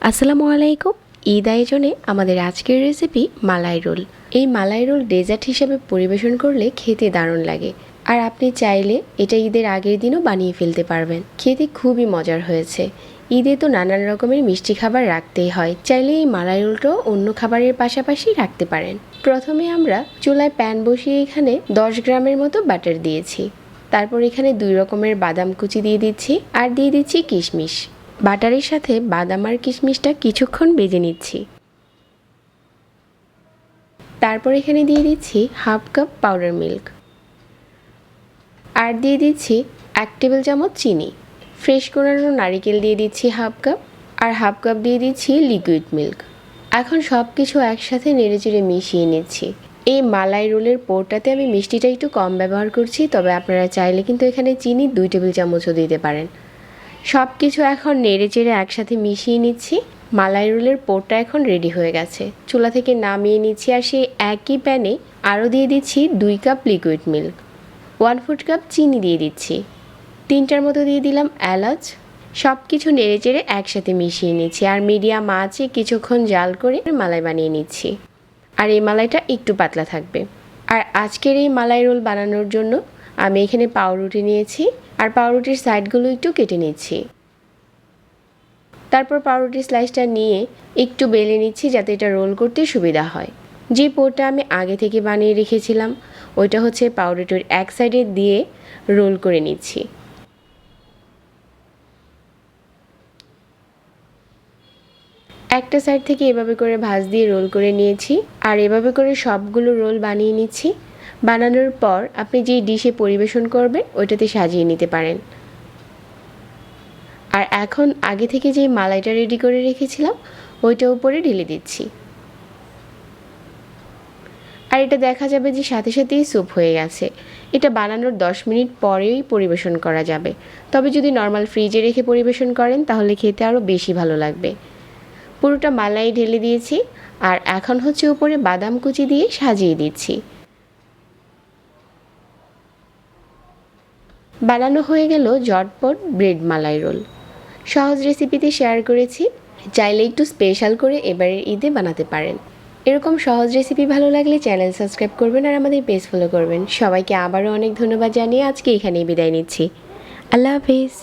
আসসালামু আলাইকুম। ঈদ আয়োজনে আমাদের আজকের রেসিপি মালাই রোল। এই মালাই রোল ডেজার্ট হিসেবে পরিবেশন করলে খেতে দারুণ লাগে, আর আপনি চাইলে এটা ঈদের আগের দিনও বানিয়ে ফেলতে পারবেন। খেতে খুবই মজার হয়েছে। ঈদে তো নানান রকমের মিষ্টি খাবার রাখতেই হয়, চাইলে এই মালাই রোলটাও অন্য খাবারের পাশাপাশি রাখতে পারেন। প্রথমে আমরা চুলায় প্যান বসিয়ে এখানে 10 গ্রামের মতো বাটার দিয়েছি। তারপর এখানে 2 রকমের বাদাম কুচি দিয়ে দিচ্ছি, আর দিয়ে দিচ্ছি কিশমিশ। বাটারের সাথে বাদাম আর কিশমিশটা কিছুক্ষণ ভেজে নিচ্ছি। তারপর এখানে দিয়ে দিচ্ছি হাফ কাপ পাউডার মিল্ক, আর দিয়ে দিচ্ছি 1 টেবিল চামচ চিনি। ফ্রেশ কোরানো নারিকেল দিয়ে দিচ্ছি হাফ কাপ, আর হাফ কাপ দিয়ে দিচ্ছি লিকুইড মিল্ক। এখন সব কিছু একসাথে নেড়েচেড়ে মিশিয়ে নিচ্ছি। এই মালাই রোলের পোরটাতে আমি মিষ্টিটা একটু কম ব্যবহার করছি, তবে আপনারা চাইলে কিন্তু এখানে চিনি 2 টেবিল চামচও দিতে পারেন। সব কিছু এখন নেড়েচেড়ে একসাথে মিশিয়ে নিচ্ছি। মালাই রোলের পোরটা এখন রেডি হয়ে গেছে। চুলা থেকে নামিয়ে নিচ্ছি, আর সেই একই প্যানে আরও দিয়ে দিচ্ছি 2 কাপ লিকুইড মিল্ক, 1/4 কাপ চিনি দিয়ে দিচ্ছি, 3টার মতো দিয়ে দিলাম এলাচ। সব কিছু নেড়েচেড়ে একসাথে মিশিয়ে নিচ্ছি, আর মিডিয়াম আঁচে কিছুক্ষণ জাল করে মালাই বানিয়ে নিচ্ছি। আর এই মালাইটা একটু পাতলা থাকবে। আর আজকের এই মালাই রোল বানানোর জন্য আমি এখানে পাউরুটি নিয়েছি, আর পাউরুটির সাইডগুলো একটু কেটে নিচ্ছি। তারপর পাউরুটির স্লাইসটা নিয়ে একটু বেলে নিচ্ছি, যাতে এটা রোল করতে সুবিধা হয়। যে পোরটা আমি আগে থেকে বানিয়ে রেখেছিলাম ওইটা হচ্ছে পাউরুটির এক সাইডে দিয়ে রোল করে নিচ্ছি। একটা সাইড থেকে এভাবে করে ভাঁজ দিয়ে রোল করে নিয়েছি, আর এভাবে করে সবগুলো রোল বানিয়ে নিচ্ছি। বানানোর পর আপনি যেই ডিশে পরিবেশন করবেন ওইটাতে সাজিয়ে নিতে পারেন। আর এখন আগে থেকে যে মালাইটা রেডি করে রেখেছিলাম ওইটা উপরে ঢেলে দিচ্ছি। আর এটা দেখা যাবে যে সাথে সাথেই স্যুপ হয়ে গেছে। এটা বানানোর 10 মিনিট পরেই পরিবেশন করা যাবে, তবে যদি নর্মাল ফ্রিজে রেখে পরিবেশন করেন তাহলে খেতে আরও বেশি ভালো লাগবে। পুরোটা মালাই ঢেলে দিয়েছি, আর এখন হচ্ছে উপরে বাদাম কুচি দিয়ে সাজিয়ে দিচ্ছি। বানানো হয়ে গেল ঝটপট ব্রেড মালাই রোল। সহজ রেসিপিতে শেয়ার করেছি, চাইলে একটু স্পেশাল করে এবারের ঈদে বানাতে পারেন। এরকম সহজ রেসিপি ভালো লাগলে চ্যানেল সাবস্ক্রাইব করবেন, আর আমাদের পেজ ফলো করবেন। সবাইকে আবারও অনেক ধন্যবাদ জানিয়ে আজকে এখানেই বিদায় নিচ্ছি। আল্লাহ হাফিজ।